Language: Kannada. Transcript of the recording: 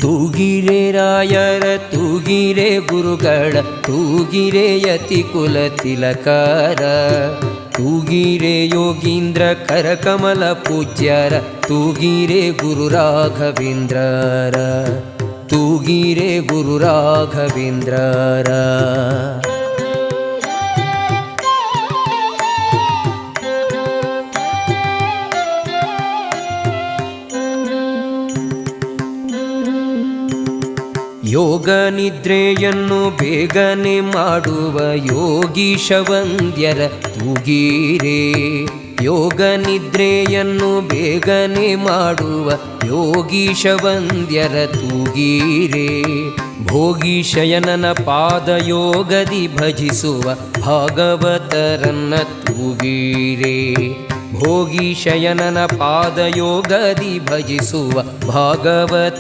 ತೂಗಿರೆ ರಾಯರ ತೂಗಿರೆ ಗುರುಗಳ ತೂಗಿರೆ ಯತಿ ಕುಲ ತಿಲಕಾರ ತೂಗಿರೆ ಯೋಗೀಂದ್ರ ಕರಕಮಲ ಪೂಜ್ಯರ ತೂಗಿರೆ ಗುರು ರಾಘವೇಂದ್ರರ ತೂಗಿರೆ ಗುರು ರಾಘವೇಂದ್ರರ. ಯೋಗ ನಿದ್ರೆಯನ್ನು ಬೇಗನೆ ಮಾಡುವ ಯೋಗೀಶ ವಂದ್ಯರ ತೂಗಿರೆ ಯೋಗ ನಿದ್ರೆಯನ್ನು ಬೇಗನೆ ಮಾಡುವ ಯೋಗೀಶ ವಂದ್ಯರ ತೂಗಿರೆ ಭೋಗೀಶಯನನ ಪಾದಯೋಗದಿ ಭಜಿಸುವ ಭಾಗವತರನ್ನ ತೂಗಿರೆ ಭೋಗೀಶಯನನ ಪಾದಯೋಗದಿ ಭಜಿಸುವ ಭಾಗವತ